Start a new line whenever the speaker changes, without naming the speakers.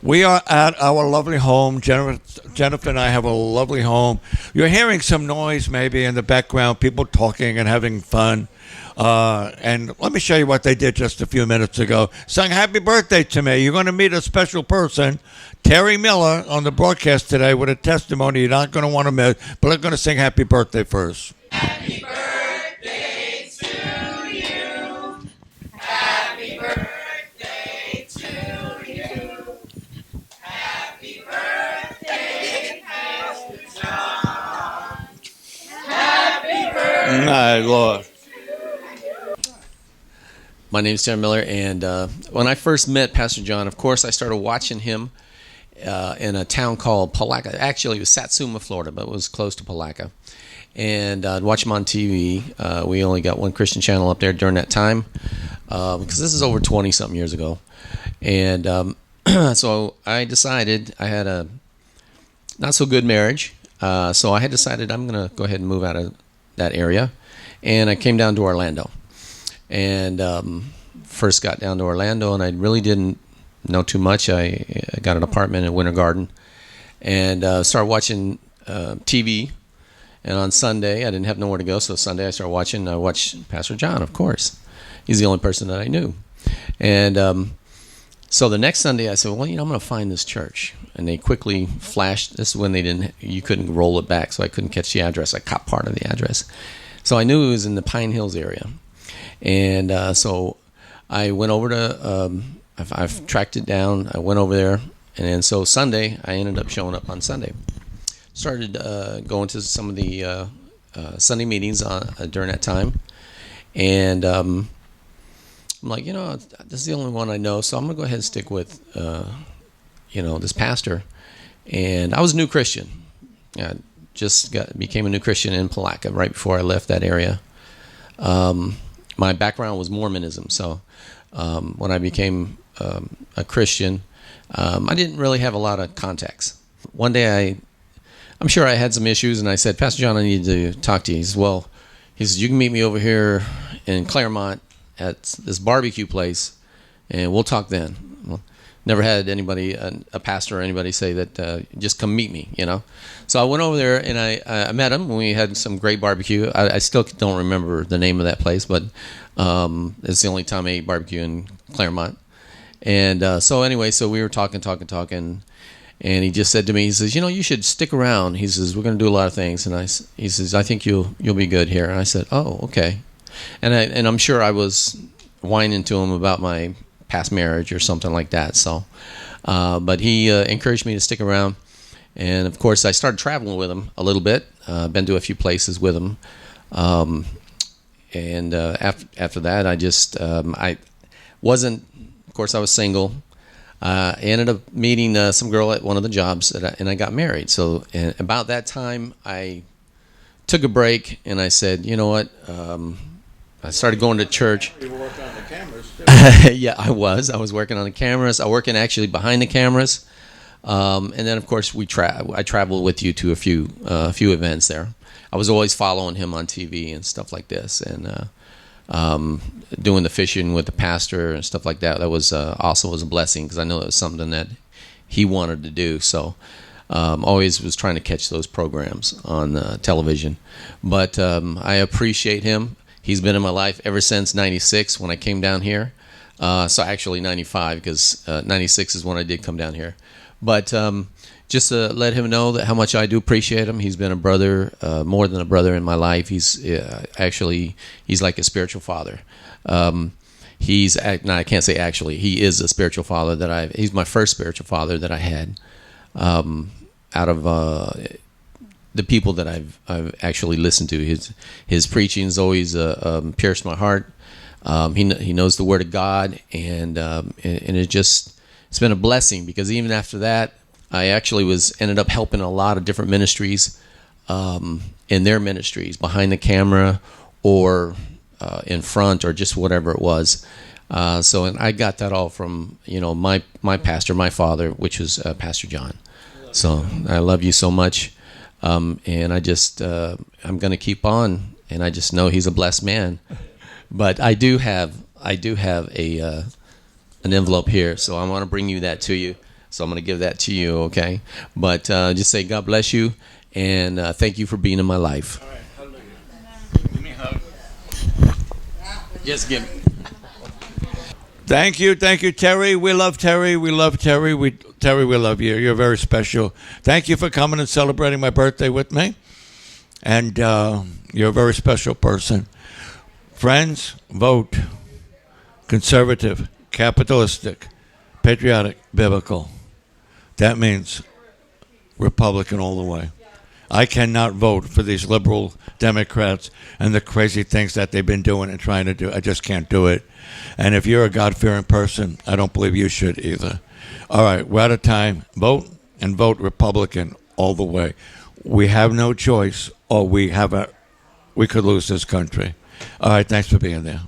We are at our lovely home. Jennifer and I have a lovely home. You're hearing some noise maybe in the background, people talking and having fun. And let me show you what they did just a few minutes ago. Sang happy birthday to me. You're going to meet a special person, Terry Miller, on the broadcast today with a testimony you're not going to want to miss. But I'm going to sing happy birthday first.
Happy birthday to you. Happy birthday to you. Happy birthday, Pastor John. Happy birthday.
My Lord.
My name is Terry Miller, and when I first met Pastor John, of course, I started watching him in a town called Palaca. Actually, it was Satsuma, Florida, but it was close to Palaca. And I'd watch him on TV. We only got one Christian channel up there during that time, because this is over 20-something years ago. And so I decided I had a not-so-good marriage, so I had decided I'm going to go ahead and move out of that area. And I came down to Orlando. And first got down to Orlando, and I really didn't know too much. I got an apartment in Winter Garden and started watching TV. And on Sunday, I didn't have nowhere to go, so Sunday I watched Pastor John, of course. He's the only person that I knew. And so the next Sunday, I said, well, I'm going to find this church. And they quickly flashed. This is when you couldn't roll it back, so I couldn't catch the address. I caught part of the address. So I knew it was in the Pine Hills area. And so I went over to, I've tracked it down. I went over there. And then so Sunday, I ended up showing up on Sunday. Started going to some of the Sunday meetings during that time. And I'm like, this is the only one I know, so I'm going to go ahead and stick with, this pastor. And I was a new Christian. I became a new Christian in Palaca right before I left that area. My background was Mormonism, so when I became a Christian, I didn't really have a lot of contacts. One day I'm sure I had some issues, and I said, Pastor John, I need to talk to you. He says, you can meet me over here in Claremont at this barbecue place, and we'll talk then. Well, never had anybody, a pastor or anybody say that, just come meet me, So I went over there, and I met him, and we had some great barbecue. I still don't remember the name of that place, but it's the only time I ate barbecue in Claremont. And so anyway, so we were talking, and he just said to me, he says, you should stick around. He says, we're going to do a lot of things. And he says, I think you'll be good here. And I said, oh, okay. And I'm sure I was whining to him about my past marriage or something like that. So, but he encouraged me to stick around. And of course, I started traveling with him a little bit. Been to a few places with him. And after that, I just, I wasn't, of course, I was single. I ended up meeting some girl at one of the jobs, and I got married. So and about that time, I took a break, and I said, you know what? I started going to church.
You were working on the cameras, too.
Yeah, I was working on the cameras. I was working actually behind the cameras. And then, of course, I traveled with you to a few events there. I was always following him on TV and stuff like this, and doing the fishing with the pastor and stuff like that. That was also was a blessing, because I know it was something that he wanted to do. So always was trying to catch those programs on television. But I appreciate him. He's been in my life ever since 96 when I came down here. So actually 95, because 96 is when I did come down here. But just to let him know that how much I do appreciate him. He's been a brother, more than a brother in my life. He's like a spiritual father. I can't say actually. He is a spiritual father he's my first spiritual father that I had, out of the people that I've actually listened to. His preaching has always pierced my heart. He knows the Word of God, and it's been a blessing, because even after that, I actually ended up helping a lot of different ministries in their ministries, behind the camera or in front, or just whatever it was. And I got that all from my pastor, my father, which was Pastor John. So I love you so much, and I'm going to keep on, and I just know he's a blessed man. But I do have an envelope here, so I want to bring you that to you. So I'm going to give that to you, okay? But just say God bless you, and thank you for being in my life.
All right, hallelujah. Give me a hug.
Yes, give me.
Thank you, Terry. We love Terry. We love Terry. Terry, we love you. You're very special. Thank you for coming and celebrating my birthday with me. And you're a very special person. Friends, vote conservative, capitalistic, patriotic, biblical. That means Republican all the way. I cannot vote for these liberal Democrats and the crazy things that they've been doing and trying to do. I just can't do it. And if you're a God-fearing person, I don't believe you should either. All right, we're out of time. Vote and vote Republican all the way. We have no choice, or we could lose this country. All right, thanks for being there.